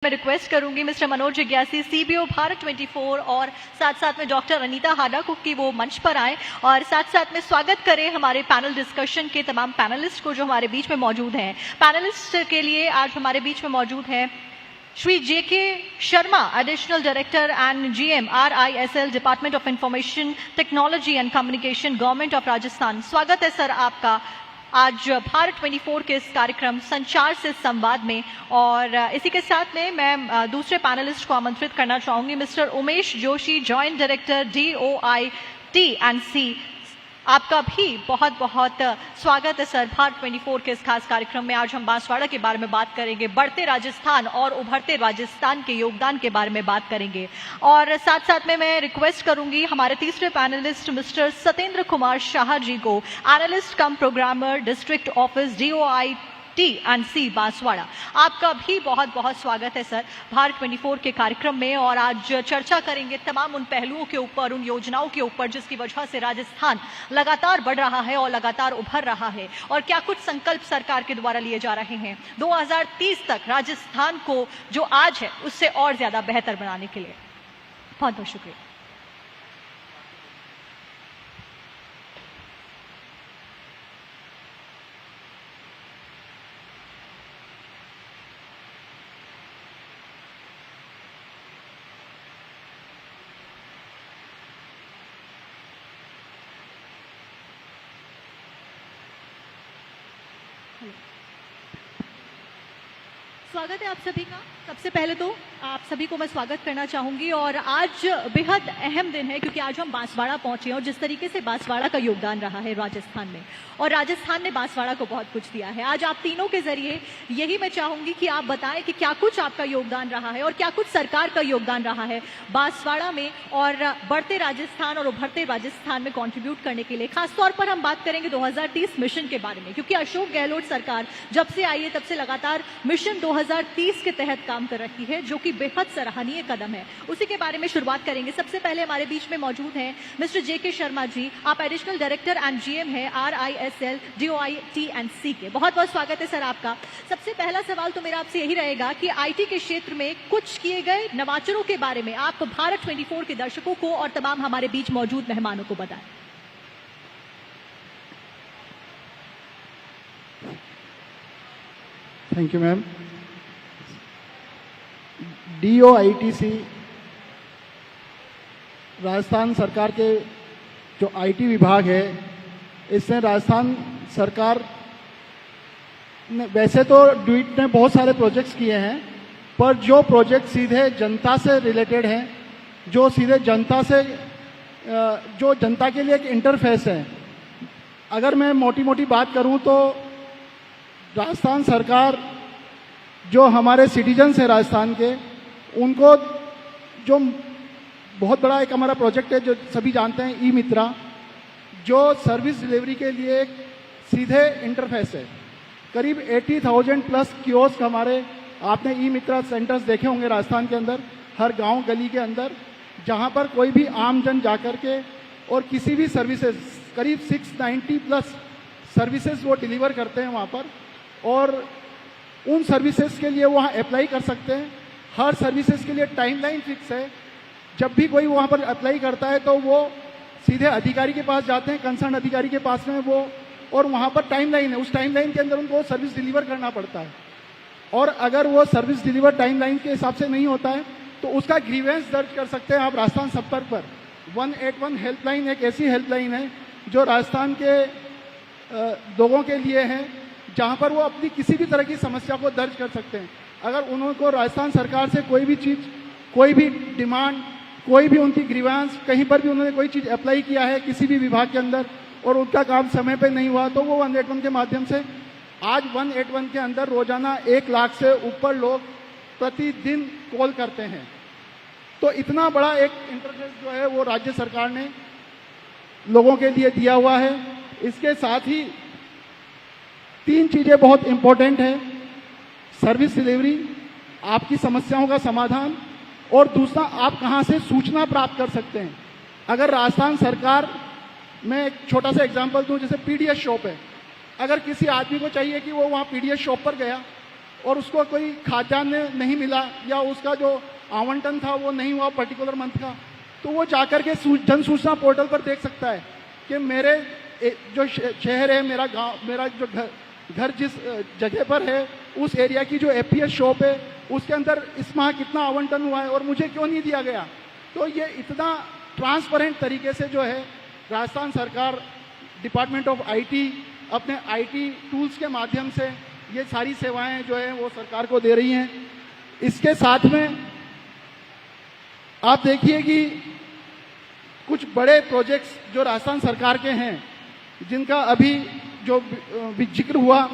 मैं रिक्वेस्ट करूंगी mister Manoj जिज्ञासी CBO Bharat 24 और साथ साथ में डॉक्टर अनीता हाडा को कि वो मंच पर आए और साथ साथ में स्वागत करें हमारे पैनल डिस्कशन के तमाम पैनलिस्ट को जो हमारे बीच में मौजूद हैं। पैनलिस्ट के लिए आज हमारे बीच में मौजूद हैं Shri JK Sharma, additional director and GM RISL department of information technology and communication, government of Rajasthan. स्वागत है सर आपका आज भारत 24 के इस कार्यक्रम संचार से संवाद में। और इसी के साथ में मैं दूसरे पैनलिस्ट को आमंत्रित करना चाहूंगी mister Umesh Joshi, joint director DOIT&C। आपका भी बहुत बहुत स्वागत है सर भारत 24 के इस खास कार्यक्रम में। आज हम बांसवाड़ा के बारे में बात करेंगे, बढ़ते राजस्थान और उभरते राजस्थान के योगदान के बारे में बात करेंगे। और साथ साथ में मैं रिक्वेस्ट करूंगी हमारे तीसरे पैनलिस्ट मिस्टर सतेंद्र कुमार शाह जी को, एनालिस्ट कम programmer, district office DOIT&C Banswara. आपका भी बहुत बहुत स्वागत है सर भारत 24 के कार्यक्रम में। और आज चर्चा करेंगे तमाम उन पहलुओं के ऊपर, उन योजनाओं के ऊपर जिसकी वजह से राजस्थान लगातार बढ़ रहा है और लगातार उभर रहा है, और क्या कुछ संकल्प सरकार के द्वारा लिए जा रहे हैं 2030 तक राजस्थान को जो आज है उससे और ज्यादा बेहतर बनाने के लिए। बहुत बहुत शुक्रिया। स्वागत है आप सभी का। सबसे पहले तो आप सभी को मैं स्वागत करना चाहूंगी। और आज बेहद अहम दिन है क्योंकि आज हम बांसवाड़ा पहुंचे और जिस तरीके से बांसवाड़ा का योगदान रहा है राजस्थान में, और राजस्थान ने बांसवाड़ा को बहुत कुछ दिया है। आज आप तीनों के जरिए यही मैं चाहूंगी कि आप बताएं कि क्या कुछ आपका योगदान रहा है और क्या कुछ सरकार का योगदान रहा है बांसवाड़ा में और बढ़ते राजस्थान और उभरते राजस्थान में कॉन्ट्रीब्यूट करने के लिए। खासतौर पर हम बात करेंगे 2030 मिशन के बारे में, क्योंकि अशोक गहलोत सरकार जब से आई है तब से लगातार मिशन 2030 के तहत काम कर रही है, जो कि बेहद सराहनीय कदम है। उसी के बारे में शुरुआत करेंगे। सबसे पहले हमारे बीच में मौजूद हैं मिस्टर जेके शर्मा जी। आप एडिशनल डायरेक्टर एंड जीएम हैं RISL DOIT&C के। बहुत बहुत स्वागत है सर आपका। सबसे पहला सवाल तो मेरा आपसे यही रहेगा कि IT के क्षेत्र में कुछ किए गए नवाचारों के बारे में आप भारत 24 के दर्शकों को और तमाम हमारे बीच मौजूद मेहमानों को बताएं। Thank you ma'am. DOIT&C Rajasthan सरकार के जो IT विभाग है, इसने राजस्थान सरकार ने वैसे तो DOIT ने बहुत सारे प्रोजेक्ट्स किए हैं, पर जो प्रोजेक्ट सीधे जनता से रिलेटेड हैं, जो सीधे जनता से जो जनता के लिए एक इंटरफेस है, अगर मैं मोटी मोटी बात करूं तो राजस्थान सरकार जो हमारे सिटीजन्स हैं राजस्थान के, उनको जो बहुत बड़ा एक हमारा प्रोजेक्ट है जो सभी जानते हैं, ई-मित्रा, जो सर्विस डिलीवरी के लिए एक सीधे इंटरफेस है। करीब 80,000 प्लस कियोस्क हमारे, आपने ई-मित्रा सेंटर्स देखे होंगे राजस्थान के अंदर, हर गांव गली के अंदर, जहां पर कोई भी आम जन जाकर के और किसी भी सर्विसेज, करीब 690 प्लस सर्विसेज वो डिलीवर करते हैं वहां पर, और उन सर्विसेज के लिए वहाँ अप्लाई कर सकते हैं। हर सर्विसेज के लिए टाइमलाइन फिक्स है। जब भी कोई वहाँ पर अप्लाई करता है तो वो सीधे अधिकारी के पास जाते हैं, कंसर्न अधिकारी के पास में वो, और वहाँ पर टाइमलाइन है, उस टाइमलाइन के अंदर उनको सर्विस डिलीवर करना पड़ता है। और अगर वो सर्विस डिलीवर टाइमलाइन के हिसाब से नहीं होता है तो उसका ग्रीवेंस दर्ज कर सकते हैं आप राजस्थान संपर्क पर। 181 हेल्पलाइन एक ऐसी हेल्पलाइन है जो राजस्थान के लोगों के लिए है, जहां पर वो अपनी किसी भी तरह की समस्या को दर्ज कर सकते हैं। अगर उनको राजस्थान सरकार से कोई भी चीज़, कोई भी डिमांड, कोई भी उनकी ग्रीवेंस, कहीं पर भी उन्होंने कोई चीज़ अप्लाई किया है किसी भी विभाग के अंदर और उनका काम समय पे नहीं हुआ, तो वो 181 के माध्यम से, आज 181 के अंदर रोजाना 1 लाख से ऊपर लोग प्रतिदिन कॉल करते हैं। तो इतना बड़ा एक इंटरफेस जो है वो राज्य सरकार ने लोगों के लिए दिया हुआ है। इसके साथ ही 3 चीजें बहुत इंपॉर्टेंट है: सर्विस डिलीवरी, आपकी समस्याओं का समाधान, और दूसरा आप कहां से सूचना प्राप्त कर सकते हैं। अगर राजस्थान सरकार, मैं एक छोटा सा एग्जांपल दूं, जैसे PDS शॉप है, अगर किसी आदमी को चाहिए कि वो वहाँ पीडीएस शॉप पर गया और उसको कोई खाद्यान्न नहीं मिला या उसका जो आवंटन था वो नहीं हुआ पर्टिकुलर मंथ का, तो वो जाकर के जन सूचना पोर्टल पर देख सकता है कि मेरे जो शहर है, मेरा गांव, मेरा जो घर जिस जगह पर है उस एरिया की जो एपीएस शॉप है उसके अंदर इस माह कितना आवंटन हुआ है और मुझे क्यों नहीं दिया गया। तो ये इतना ट्रांसपेरेंट तरीके से जो है राजस्थान सरकार, डिपार्टमेंट ऑफ आईटी अपने आईटी टूल्स के माध्यम से ये सारी सेवाएं जो है वो सरकार को दे रही हैं। इसके साथ में आप देखिए कि कुछ बड़े प्रोजेक्ट्स जो राजस्थान सरकार के हैं जिनका अभी जो भी जिक्र हुआ,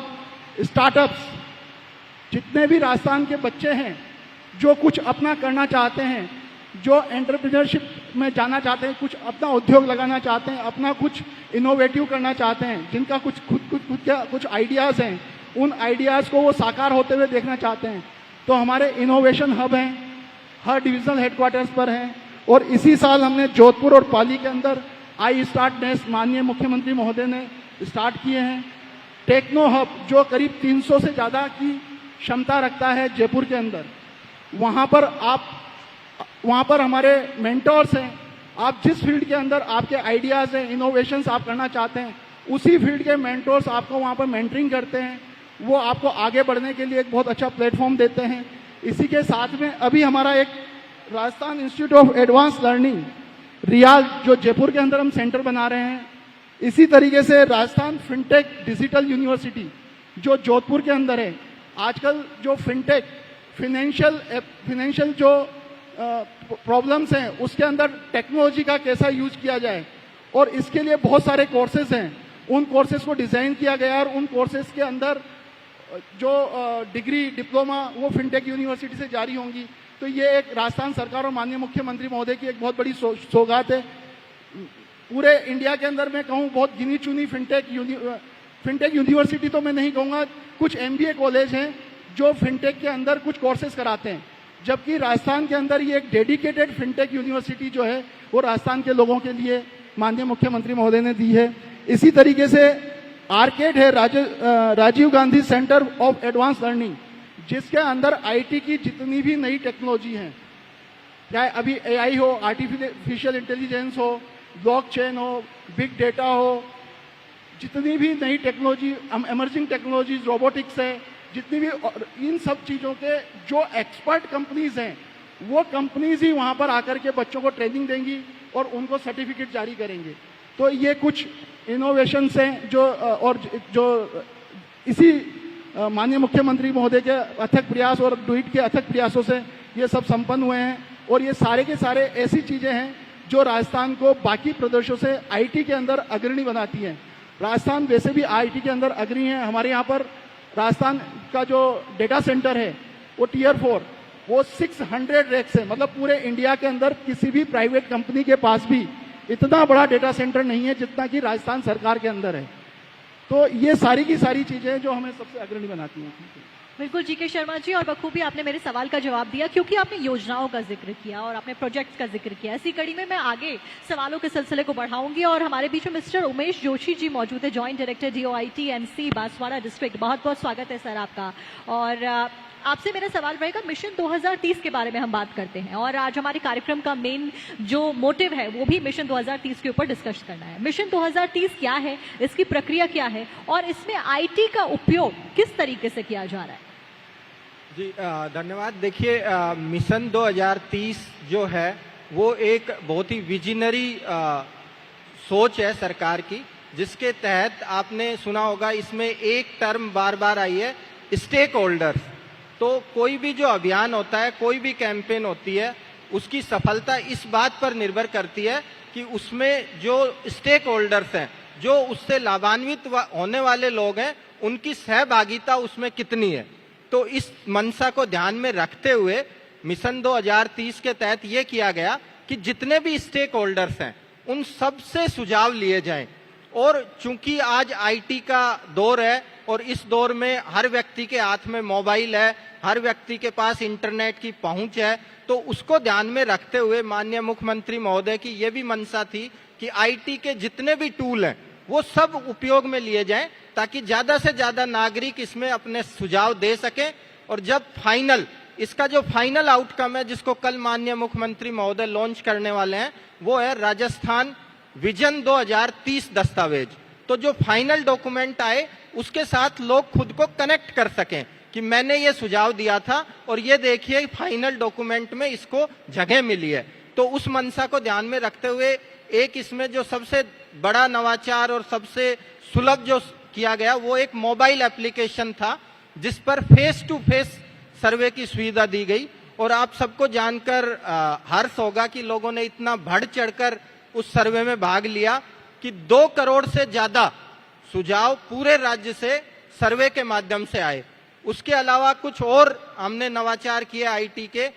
स्टार्टअप्स, जितने भी राजस्थान के बच्चे हैं जो कुछ अपना करना चाहते हैं, जो एंटरप्रेन्योरशिप में जाना चाहते हैं, कुछ अपना उद्योग लगाना चाहते हैं, अपना कुछ इनोवेटिव करना चाहते हैं, जिनका कुछ आइडियाज़ हैं, उन आइडियाज़ को वो साकार होते हुए देखना चाहते हैं, तो हमारे इनोवेशन हब हैं, हर डिविजनल हेडक्वार्टर्स पर हैं। और इसी साल हमने जोधपुर और पाली के अंदर आई स्टार्ट नेस्ट माननीय मुख्यमंत्री महोदय ने स्टार्ट किए हैं। टेक्नो हब जो करीब 300 से ज़्यादा की क्षमता रखता है जयपुर के अंदर, वहाँ पर हमारे मेंटर्स हैं। आप जिस फील्ड के अंदर आपके आइडियाज़ हैं, इनोवेशंस आप करना चाहते हैं, उसी फील्ड के मेंटर्स आपको वहाँ पर मेंटरिंग करते हैं, वो आपको आगे बढ़ने के लिए एक बहुत अच्छा प्लेटफॉर्म देते हैं। इसी के साथ में अभी हमारा एक Rajasthan institute of advance learning रियाल जो जयपुर के अंदर हम सेंटर बना रहे हैं, इसी तरीके से राजस्थान फिनटेक डिजिटल यूनिवर्सिटी जो जोधपुर के अंदर है। आजकल जो फिनटेक फिनेंशियल जो प्रॉब्लम्स हैं उसके अंदर टेक्नोलॉजी का कैसा यूज किया जाए, और इसके लिए बहुत सारे कोर्सेज हैं, उन कोर्सेज को डिज़ाइन किया गया और उन कोर्सेज के अंदर जो डिग्री डिप्लोमा वो फिनटेक यूनिवर्सिटी से जारी होंगी। तो ये एक राजस्थान सरकार और माननीय मुख्यमंत्री महोदय की एक बहुत बड़ी सौगात है। पूरे इंडिया के अंदर मैं कहूँ बहुत गिनी चुनी फिनटेक यूनिवर्सिटी तो मैं नहीं कहूँगा, कुछ MBA कॉलेज हैं जो फिनटेक के अंदर कुछ कोर्सेज कराते हैं, जबकि राजस्थान के अंदर ये एक डेडिकेटेड फिनटेक यूनिवर्सिटी जो है वो राजस्थान के लोगों के लिए माननीय मुख्यमंत्री महोदय ने दी है। इसी तरीके से आर्केड है Rajiv Gandhi centre of advance learning, जिसके अंदर IT की जितनी भी नई टेक्नोलॉजी हैं, चाहे अभी AI हो, आर्टिफिशियल इंटेलिजेंस हो, ब्लॉकचेन हो, बिग डेटा हो, जितनी भी नई टेक्नोलॉजी, एमर्जिंग टेक्नोलॉजीज, रोबोटिक्स है, जितनी भी, इन सब चीज़ों के जो एक्सपर्ट कंपनीज हैं वो कंपनीज ही वहाँ पर आकर के बच्चों को ट्रेनिंग देंगी और उनको सर्टिफिकेट जारी करेंगे। तो ये कुछ इनोवेशंस हैं जो इसी माननीय मुख्यमंत्री महोदय के अथक प्रयास और डूइट के अथक प्रयासों से ये सब संपन्न हुए हैं। और ये सारे के सारे ऐसी चीज़ें हैं जो राजस्थान को बाकी प्रदेशों से IT के अंदर अग्रणी बनाती हैं। राजस्थान वैसे भी IT के अंदर अग्रणी है। हमारे यहाँ पर राजस्थान का जो डेटा सेंटर है वो Tier 4, वो 600 रैक्स है, मतलब पूरे इंडिया के अंदर किसी भी प्राइवेट कंपनी के पास भी इतना बड़ा डेटा सेंटर नहीं है जितना कि राजस्थान सरकार के अंदर है। तो ये सारी की सारी चीज़ें जो हमें सबसे अग्रणी बनाती हैं। बिल्कुल GK शर्मा जी, और बखूबी आपने मेरे सवाल का जवाब दिया, क्योंकि आपने योजनाओं का जिक्र किया और आपने प्रोजेक्ट्स का जिक्र किया। इसी कड़ी में मैं आगे सवालों के सिलसिले को बढ़ाऊंगी और हमारे बीच में मिस्टर उमेश जोशी जी मौजूद है, joint director DOIT MC Banswara district. बहुत बहुत स्वागत है सर आपका। और आपसे मेरा सवाल रहेगा, मिशन 2030 के बारे में हम बात करते हैं और आज हमारे कार्यक्रम का मेन जो मोटिव है वो भी मिशन 2030 के ऊपर डिस्कस करना है। मिशन 2030 क्या है, इसकी प्रक्रिया क्या है और इसमें IT का उपयोग किस तरीके से किया जा रहा है? जी धन्यवाद। देखिए मिशन 2030 जो है वो एक बहुत ही विजनरी सोच है सरकार की, जिसके तहत आपने सुना होगा इसमें एक टर्म बार बार आई है, स्टेक होल्डर्स। तो कोई भी जो अभियान होता है, कोई भी कैंपेन होती है, उसकी सफलता इस बात पर निर्भर करती है कि उसमें जो स्टेक होल्डर्स हैं, जो उससे लाभान्वित होने वाले लोग हैं, उनकी सहभागिता उसमें कितनी है। तो इस मंशा को ध्यान में रखते हुए मिशन 2030 के तहत ये किया गया कि जितने भी स्टेक होल्डर्स हैं उन सब से सुझाव लिए जाएं। और चूंकि आज IT का दौर है और इस दौर में हर व्यक्ति के हाथ में मोबाइल है, हर व्यक्ति के पास इंटरनेट की पहुंच है, तो उसको ध्यान में रखते हुए माननीय मुख्यमंत्री महोदय की ये भी मंशा थी कि IT के जितने भी टूल हैं वो सब उपयोग में लिए जाएं, ताकि ज्यादा से ज्यादा नागरिक इसमें अपने सुझाव दे सकें और जब फाइनल, इसका जो फाइनल आउटकम है जिसको कल माननीय मुख्यमंत्री महोदय लॉन्च करने वाले हैं, वो है राजस्थान विजन 2030 दस्तावेज। तो जो फाइनल डॉक्यूमेंट आए उसके साथ लोग खुद को कनेक्ट कर सकें कि मैंने ये सुझाव दिया था और ये देखिए फाइनल डॉक्यूमेंट में इसको जगह मिली है। तो उस मंशा को ध्यान में रखते हुए एक इसमें जो सबसे बड़ा नवाचार और सबसे सुलभ जो किया गया वो एक मोबाइल एप्लीकेशन था जिस पर फेस टू फेस सर्वे की सुविधा दी गई। और आप सबको जानकर हर्ष होगा कि लोगों ने इतना बढ़ चढ़कर उस सर्वे में भाग लिया कि 2 करोड़ से ज्यादा सुझाव पूरे राज्य से सर्वे के माध्यम से आए। उसके अलावा कुछ और हमने नवाचार किया आईटी के,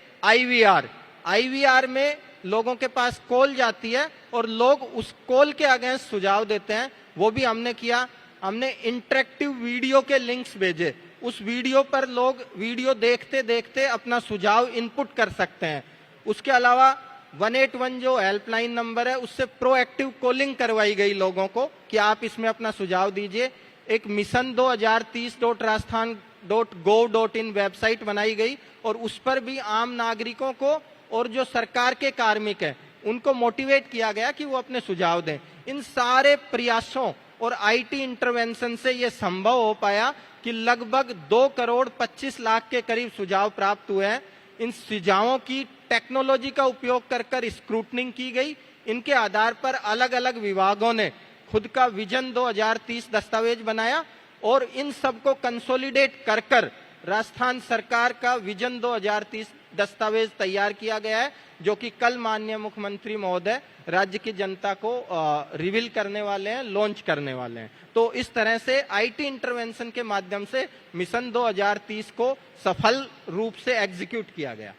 आईवीआर में लोगों के पास कॉल जाती है और लोग उस कॉल के अगेंस्ट सुझाव देते हैं, वो भी हमने किया। हमने इंटरेक्टिव वीडियो के लिंक्स भेजे, उस वीडियो पर लोग वीडियो देखते देखते अपना सुझाव इनपुट कर सकते हैं। उसके अलावा 181 जो हेल्पलाइन नंबर है उससे प्रोएक्टिव कॉलिंग करवाई गई लोगों को कि आप इसमें अपना सुझाव दीजिए। एक मिशन 2030.rajasthan.gov.in वेबसाइट बनाई गई और उस पर भी आम नागरिकों को और जो सरकार के कार्मिक हैं उनको मोटिवेट किया गया कि वो अपने सुझाव दें। इन सारे प्रयासों और आईटी इंटरवेंशन से ये संभव हो पाया कि लगभग 2 करोड़ 25 लाख के करीब सुझाव प्राप्त हुए हैं। इन सुझावों की टेक्नोलॉजी का उपयोग कर स्क्रूटनिंग की गई। इनके आधार पर अलग अलग विभागों ने खुद का विजन 2030 दस्तावेज बनाया और इन सबको कंसोलिडेट कर राजस्थान सरकार का विजन 2030 दस्तावेज तैयार किया गया है, जो कि कल माननीय मुख्यमंत्री महोदय राज्य की जनता को रिवील करने वाले हैं, लॉन्च करने वाले हैं। तो इस तरह से आईटी इंटरवेंशन के माध्यम से मिशन 2030 को सफल रूप से एग्जीक्यूट किया गया।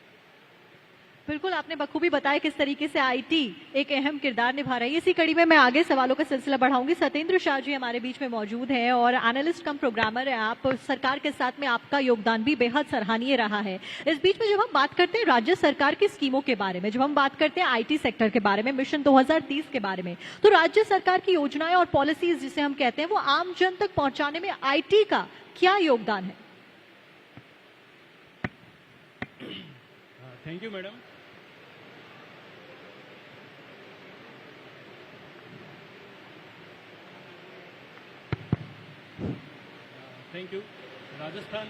बिल्कुल, आपने बखूबी बताया किस तरीके से आईटी एक अहम किरदार निभा रही है। इसी कड़ी में मैं आगे सवालों का सिलसिला बढ़ाऊंगी। सत्येंद्र शाह जी हमारे बीच में मौजूद हैं और एनालिस्ट कम प्रोग्रामर है आप। सरकार के साथ में आपका योगदान भी बेहद सराहनीय रहा है। इस बीच में जब हम बात करते हैं राज्य सरकार की स्कीमों के बारे में, जब हम बात करते हैं आईटी सेक्टर के बारे में, मिशन 2030 के बारे में, तो राज्य सरकार की योजनाएं और पॉलिसीज जिसे हम कहते हैं वो आम जन तक पहुंचाने में आईटी का क्या योगदान है? Thank you madam. Thank you. Rajasthan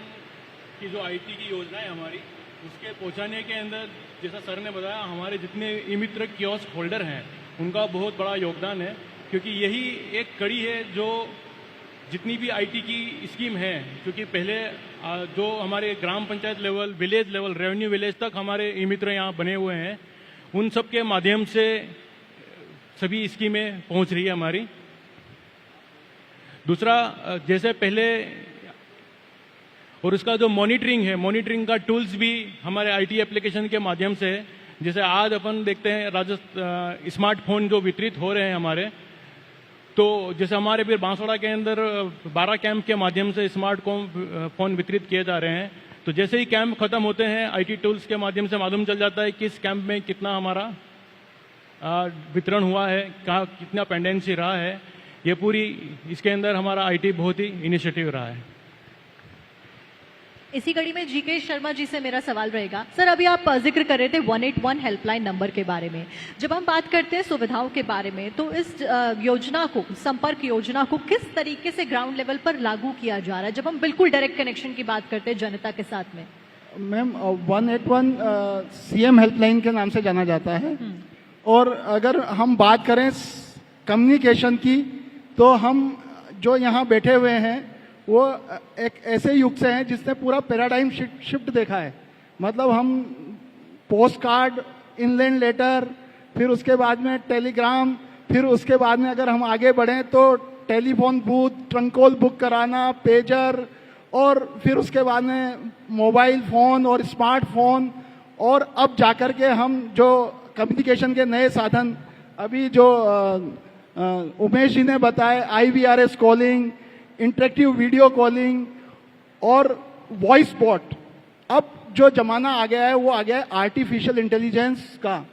की जो आईटी की योजना है हमारी, उसके पहुंचाने के अंदर जैसा सर ने बताया हमारे जितने ई मित्र कियोस्क होल्डर हैं उनका बहुत बड़ा योगदान है, क्योंकि यही एक कड़ी है जो जितनी भी आईटी की स्कीम है, क्योंकि पहले जो हमारे ग्राम panchayat level, village level, revenue village तक हमारे ई मित्र यहाँ बने हुए हैं, उन सब के माध्यम से सभी स्कीमें पहुंच रही है हमारी। दूसरा, जैसे पहले और उसका जो मॉनिटरिंग है, मॉनिटरिंग का टूल्स भी हमारे आईटी एप्लीकेशन के माध्यम से, जैसे आज अपन देखते हैं स्मार्टफोन जो वितरित हो रहे हैं हमारे, तो जैसे हमारे फिर बांसवाड़ा के अंदर 12 कैंप के माध्यम से स्मार्ट फोन वितरित किए जा रहे हैं। तो जैसे ही कैंप खत्म होते हैं आईटी टूल्स के माध्यम से मालूम चल जाता है किस कैंप में कितना हमारा वितरण हुआ है, कहाँ कितना पेंडेंसी रहा है। ये पूरी इसके अंदर हमारा आईटी बहुत ही इनिशिएटिव रहा है। इसी कड़ी में जीके शर्मा जी से मेरा सवाल रहेगा। सर, अभी आप जिक्र कर रहे थे 181 हेल्पलाइन नंबर के बारे में। जब हम बात करते हैं सुविधाओं के बारे में, तो इस योजना को, संपर्क योजना को किस तरीके से ग्राउंड लेवल पर लागू किया जा रहा है, जब हम बिल्कुल डायरेक्ट कनेक्शन की बात करते हैं जनता के साथ में? मैम, 181 सीएम हेल्पलाइन के नाम से जाना जाता है। और अगर हम बात करें कम्युनिकेशन की, तो हम जो यहाँ बैठे हुए हैं वो एक ऐसे युग से हैं जिसने पूरा पैराडाइम शिफ्ट देखा है। मतलब हम पोस्ट कार्ड, इनलैंड लेटर, फिर उसके बाद में टेलीग्राम, फिर उसके बाद में अगर हम आगे बढ़ें तो telephone booth, trunk call book कराना, पेजर, और फिर उसके बाद में मोबाइल फ़ोन और स्मार्टफोन, और अब जाकर के हम जो कम्युनिकेशन के नए साधन, अभी जो उमेश जी ने बताया, IVRS calling, interactive video calling और वॉइस बॉट। अब जो जमाना आ गया है वो आ गया है आर्टिफिशियल इंटेलिजेंस का।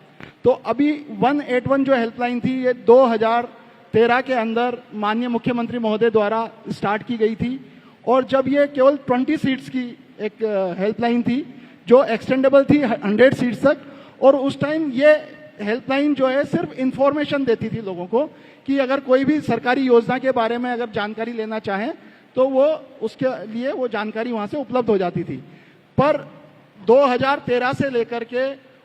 तो अभी 181 जो हेल्पलाइन थी ये 2013 के अंदर माननीय मुख्यमंत्री महोदय द्वारा स्टार्ट की गई थी, और जब ये केवल 20 सीट्स की एक हेल्पलाइन थी जो एक्सटेंडेबल थी 100 सीट्स तक, और उस टाइम ये हेल्पलाइन जो है सिर्फ इंफॉर्मेशन देती थी लोगों को कि अगर कोई भी सरकारी योजना के बारे में अगर जानकारी लेना चाहें तो वो उसके लिए वो जानकारी वहां से उपलब्ध हो जाती थी। पर 2013 से लेकर के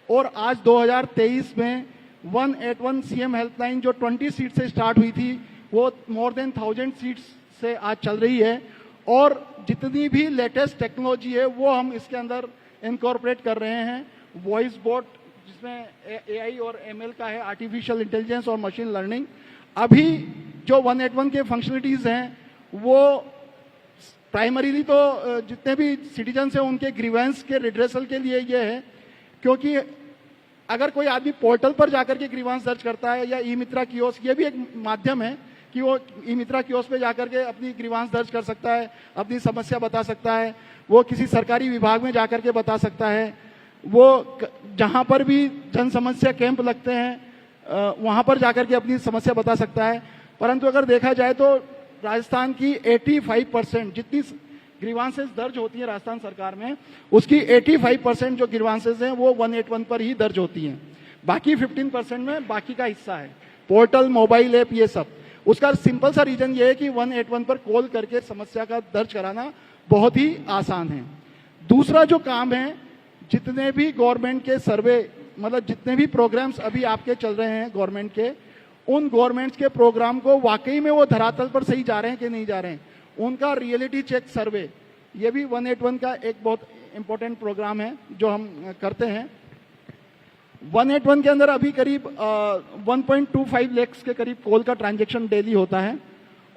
और आज 2023 में 181 सीएम हेल्पलाइन जो 20 सीट से स्टार्ट हुई थी वो मोर देन 1000 सीट्स से आज चल रही है, और जितनी भी लेटेस्ट टेक्नोलॉजी है वो हम इसके अंदर इनकॉर्पोरेट कर रहे हैं। वॉइस बोट जिसमें एआई और एमएल का है, आर्टिफिशियल इंटेलिजेंस और मशीन लर्निंग। अभी जो 181 के फंक्शनलिटीज हैं वो प्राइमरीली तो जितने भी सिटीजन्स हैं उनके ग्रीवेंस के रिड्रेसल के लिए ये है, क्योंकि अगर कोई आदमी पोर्टल पर जाकर के ग्रीवेंस दर्ज करता है या ई मित्रा कियोस्क, ये भी एक माध्यम है कि वो ई मित्रा कियोस्क पे जाकर के अपनी ग्रीवेंस दर्ज कर सकता है, अपनी समस्या बता सकता है, वो किसी सरकारी विभाग में जाकर के बता सकता है, वो जहां पर भी जन समस्या कैंप लगते हैं वहां पर जाकर के अपनी समस्या बता सकता है। परंतु अगर देखा जाए तो राजस्थान की 85% जितनी ग्रीवांसेस दर्ज होती हैं राजस्थान सरकार में, उसकी 85% जो ग्रीवांसेस हैं वो 181 पर ही दर्ज होती हैं। बाकी 15% में बाकी का हिस्सा है पोर्टल, मोबाइल ऐप, ये सब। उसका सिंपल सा रीजन ये है कि 181 पर कॉल करके समस्या का दर्ज कराना बहुत ही आसान है। दूसरा जो काम है, जितने भी गवर्नमेंट के सर्वे, मतलब जितने भी प्रोग्राम्स अभी आपके चल रहे हैं गवर्नमेंट के, उन गवर्नमेंट्स के प्रोग्राम को वाकई में वो धरातल पर सही जा रहे हैं कि नहीं जा रहे हैं, उनका रियलिटी चेक सर्वे, ये भी 181 का एक बहुत इंपॉर्टेंट प्रोग्राम है जो हम करते हैं। 181 के अंदर अभी करीब 1.25 लाख के करीब कॉल का ट्रांजैक्शन डेली होता है,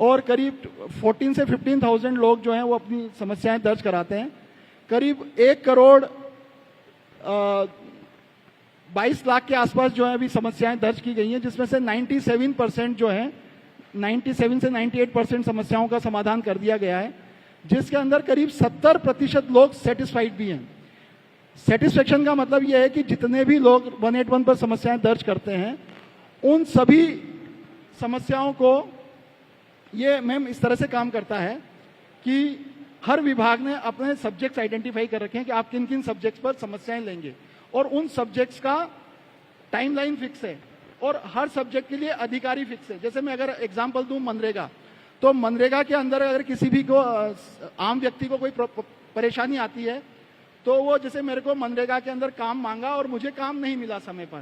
और करीब 14 से 15,000 लोग जो हैं वो अपनी समस्याएं दर्ज कराते हैं। करीब 1 करोड़ 22 लाख के आसपास जो है अभी समस्याएं दर्ज की गई हैं, जिसमें से 97% जो है 97 से 98% समस्याओं का समाधान कर दिया गया है, जिसके अंदर करीब 70% लोग सेटिस्फाइड भी हैं। सेटिस्फेक्शन का मतलब यह है कि जितने भी लोग 181 पर समस्याएं दर्ज करते हैं उन सभी समस्याओं को ये मैम इस तरह से काम करता है कि हर विभाग ने अपने सब्जेक्ट्स आइडेंटिफाई कर रखे हैं कि आप किन किन सब्जेक्ट्स पर समस्याएं लेंगे, और उन सब्जेक्ट्स का टाइमलाइन फिक्स है और हर सब्जेक्ट के लिए अधिकारी फिक्स है। जैसे मैं अगर एग्जांपल दूं मनरेगा, तो मनरेगा के अंदर अगर किसी भी को आम व्यक्ति को कोई परेशानी आती है तो वो जैसे मेरे को मनरेगा के अंदर काम मांगा और मुझे काम नहीं मिला समय पर,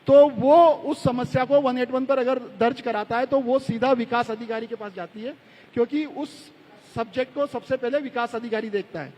तो वो उस समस्या को 181 पर अगर दर्ज कराता है तो वो सीधा विकास अधिकारी के पास जाती है, क्योंकि उस सब्जेक्ट को सबसे पहले विकास अधिकारी देखता है।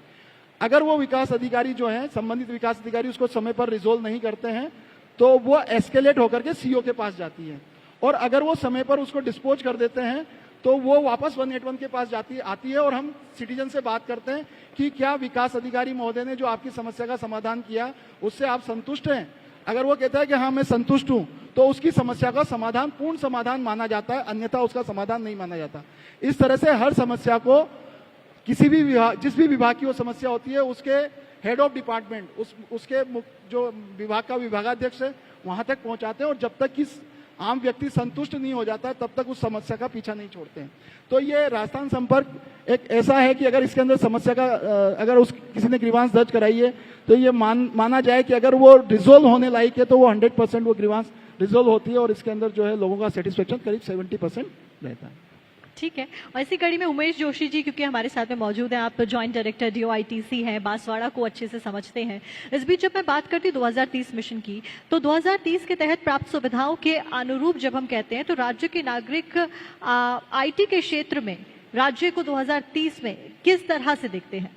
अगर वो विकास अधिकारी जो है, संबंधित विकास अधिकारी उसको समय पर रिजोल्व नहीं करते हैं तो वो एस्केलेट होकर के सीओ के पास जाती है, और अगर वो समय पर उसको डिस्पोज कर देते हैं तो वो वापस 181 के पास आती है, और हम सिटीजन से बात करते हैं कि क्या विकास अधिकारी महोदय ने जो आपकी समस्या का समाधान किया उससे आप संतुष्ट हैं। अगर वो कहता है कि हाँ मैं संतुष्ट हूं, तो उसकी समस्या का समाधान पूर्ण समाधान माना जाता है, अन्यथा उसका समाधान नहीं माना जाता। इस तरह से हर समस्या को किसी भी विभाग, जिस भी विभाग की वो समस्या होती है, उसके हेड ऑफ डिपार्टमेंट, उसके जो विभाग का विभागाध्यक्ष है वहां तक पहुंचाते हैं, और जब तक कि आम व्यक्ति संतुष्ट नहीं हो जाता तब तक उस समस्या का पीछा नहीं छोड़ते हैं। तो ये राजस्थान संपर्क एक ऐसा है कि अगर इसके अंदर समस्या का अगर उस किसी ने ग्रीवांस दर्ज कराई है तो ये माना जाए कि अगर वो रिजोल्व होने लायक है तो वो 100% वो ग्रीवांस रिजोल्व होती है, और इसके अंदर जो है लोगों का सेटिस्फेक्शन करीब 70% रहता है। ठीक है, और इसी कड़ी में उमेश जोशी जी क्योंकि हमारे साथ में मौजूद हैं, आप जॉइंट डायरेक्टर DOITC हैं, बांसवाड़ा को अच्छे से समझते हैं। इस बीच जब मैं बात करती हूँ 2030 मिशन की, तो 2030 के तहत प्राप्त सुविधाओं के अनुरूप जब हम कहते हैं तो राज्य के नागरिक IT के क्षेत्र में राज्य को 2030 में किस तरह से देखते हैं?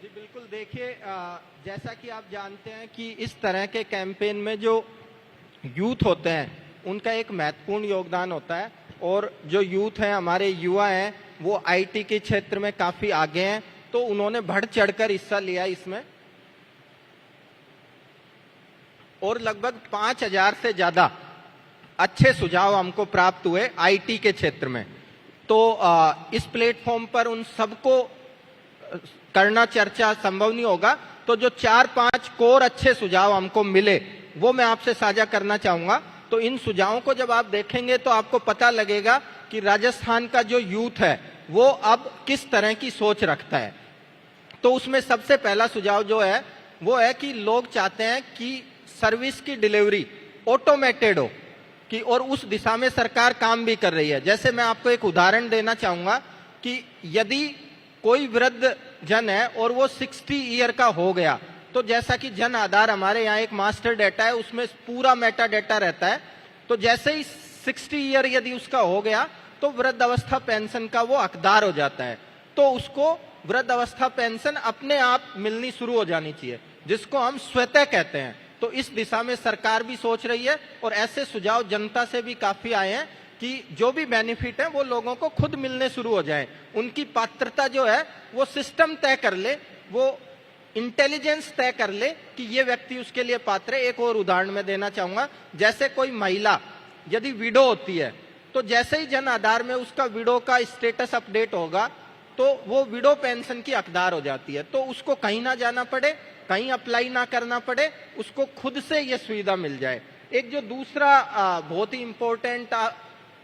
जी बिल्कुल, देखिए जैसा कि आप जानते हैं कि इस तरह के कैंपेन में जो यूथ होते हैं उनका एक महत्वपूर्ण योगदान होता है, और जो यूथ हैं, हमारे युवा हैं, वो IT के क्षेत्र में काफी आगे हैं, तो उन्होंने बढ़ चढ़कर हिस्सा लिया इसमें, और लगभग 5000 से ज्यादा अच्छे सुझाव हमको प्राप्त हुए IT के क्षेत्र में। तो इस प्लेटफॉर्म पर उन सबको करना चर्चा संभव नहीं होगा, तो जो 4-5 कोर अच्छे सुझाव हमको मिले वो मैं आपसे साझा करना चाहूंगा। तो इन सुझावों को जब आप देखेंगे तो आपको पता लगेगा कि राजस्थान का जो यूथ है वो अब किस तरह की सोच रखता है। तो उसमें सबसे पहला सुझाव जो है वो है कि लोग चाहते हैं कि सर्विस की डिलीवरी ऑटोमेटेड हो कि, और उस दिशा में सरकार काम भी कर रही है। जैसे मैं आपको एक उदाहरण देना चाहूंगा कि यदि कोई वृद्ध जन है और वो 60 ईयर का हो गया, तो जैसा कि जन आधार हमारे यहाँ एक मास्टर डेटा है, उसमें पूरा मेटा डेटा रहता है, तो जैसे ही 60 ईयर यदि उसका हो गया तो वृद्ध अवस्था पेंशन का वो हकदार हो जाता है, तो उसको वृद्ध अवस्था पेंशन अपने आप मिलनी शुरू हो जानी चाहिए, जिसको हम स्वतः कहते हैं। तो इस दिशा में सरकार भी सोच रही है और ऐसे सुझाव जनता से भी काफी आए हैं कि जो भी बेनिफिट है वो लोगों को खुद मिलने शुरू हो जाए। उनकी पात्रता जो है वो सिस्टम तय कर ले, वो इंटेलिजेंस तय कर ले कि ये व्यक्ति उसके लिए पात्र है। एक और उदाहरण मैं देना चाहूंगा, जैसे कोई महिला यदि विडो होती है, तो जैसे ही जन आधार में उसका विडो का स्टेटस अपडेट होगा तो वो विडो पेंशन की हकदार हो जाती है। तो उसको कहीं ना जाना पड़े, कहीं अप्लाई ना करना पड़े, उसको खुद से ये सुविधा मिल जाए। एक जो दूसरा बहुत ही इंपॉर्टेंट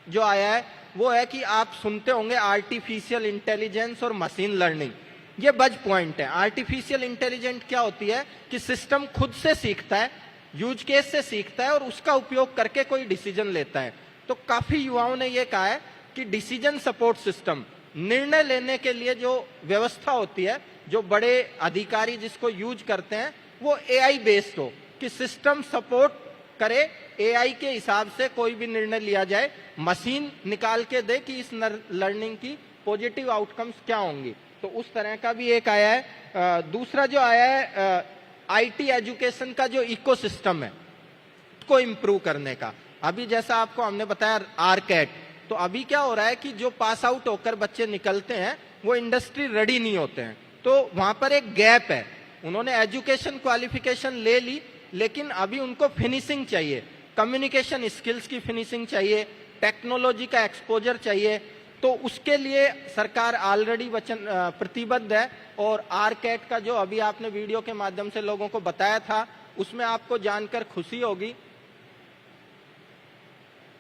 जो आया है वो है कि आप सुनते होंगे आर्टिफिशियल इंटेलिजेंस और मशीन लर्निंग। ये बज पॉइंट है। आर्टिफिशियल इंटेलिजेंस क्या होती है कि सिस्टम खुद से सीखता है, यूज केस से सीखता है और उसका उपयोग करके कोई डिसीजन लेता है। तो काफी युवाओं ने ये कहा है कि डिसीजन सपोर्ट सिस्टम, निर्णय लेने के लिए जो व्यवस्था होती है, जो बड़े अधिकारी जिसको यूज करते हैं, वो एआई बेस्ड हो, कि सिस्टम सपोर्ट करे, एआई के हिसाब से कोई भी निर्णय लिया जाए, मशीन निकाल के दे कि इस लर्निंग की पॉजिटिव आउटकम्स क्या होंगी। तो उस तरह का भी एक आया है। दूसरा जो आया है आईटी एजुकेशन का जो इकोसिस्टम है उसको इम्प्रूव करने का। अभी जैसा आपको हमने बताया आरकेट, तो अभी क्या हो रहा है कि जो पास आउट होकर बच्चे निकलते हैं वो इंडस्ट्री रेडी नहीं होते हैं, तो वहां पर एक गैप है। उन्होंने एजुकेशन क्वालिफिकेशन ले ली, लेकिन अभी उनको फिनिशिंग चाहिए, कम्युनिकेशन स्किल्स की फिनिशिंग चाहिए, टेक्नोलॉजी का एक्सपोजर चाहिए। तो उसके लिए सरकार ऑलरेडी प्रतिबद्ध है। और आरकेट का जो अभी आपने वीडियो के माध्यम से लोगों को बताया था, उसमें आपको जानकर खुशी होगी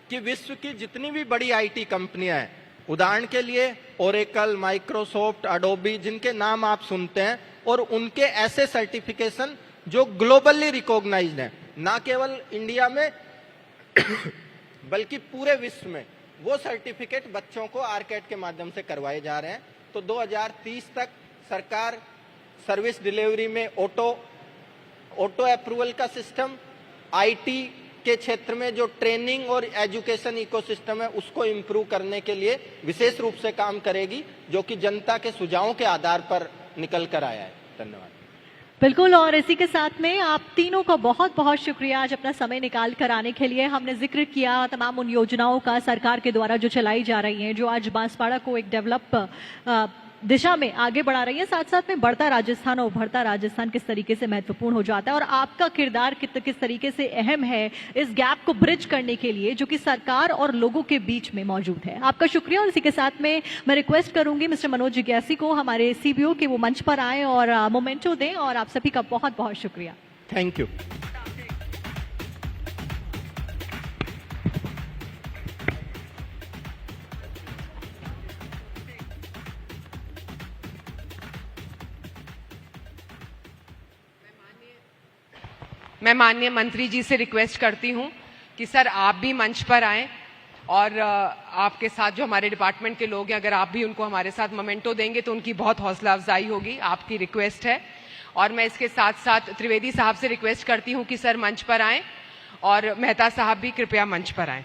कि विश्व की जितनी भी बड़ी आईटी कंपनियां हैं, उदाहरण के लिए ओरेकल, माइक्रोसॉफ्ट, एडोबी, जिनके नाम आप सुनते हैं, और उनके ऐसे सर्टिफिकेशन जो ग्लोबली रिकॉग्नाइज्ड हैं, ना केवल इंडिया में बल्कि पूरे विश्व में, वो सर्टिफिकेट बच्चों को आरकेट के माध्यम से करवाए जा रहे हैं। तो 2030 तक सरकार सर्विस डिलीवरी में ऑटो अप्रूवल का सिस्टम, आईटी के क्षेत्र में जो ट्रेनिंग और एजुकेशन इकोसिस्टम है उसको इम्प्रूव करने के लिए विशेष रूप से काम करेगी, जो कि जनता के सुझावों के आधार पर निकल कर आया है। धन्यवाद। बिल्कुल, और इसी के साथ में आप तीनों का बहुत बहुत शुक्रिया आज अपना समय निकाल कर आने के लिए। हमने जिक्र किया तमाम उन योजनाओं का सरकार के द्वारा जो चलाई जा रही हैं, जो आज बांसवाड़ा को एक डेवलप दिशा में आगे बढ़ा रही है। साथ साथ में बढ़ता राजस्थान और उभरता राजस्थान किस तरीके से महत्वपूर्ण हो जाता है, और आपका किरदार किस तरीके से अहम है इस गैप को ब्रिज करने के लिए जो कि सरकार और लोगों के बीच में मौजूद है। आपका शुक्रिया। और इसी के साथ में मैं रिक्वेस्ट करूंगी मिस्टर मनोज जिज्ञासी को, हमारे सीबीओ, के वो मंच पर आए और मोमेंटो दें। और आप सभी का बहुत बहुत शुक्रिया। Thank you. मैं माननीय मंत्री जी से रिक्वेस्ट करती हूं कि सर आप भी मंच पर आएं, और आपके साथ जो हमारे डिपार्टमेंट के लोग हैं, अगर आप भी उनको हमारे साथ मोमेंटो देंगे तो उनकी बहुत हौसला अफजाई होगी। आपकी रिक्वेस्ट है। और मैं इसके साथ साथ त्रिवेदी साहब से रिक्वेस्ट करती हूं कि सर मंच पर आएं, और मेहता साहब भी कृपया मंच पर आएं।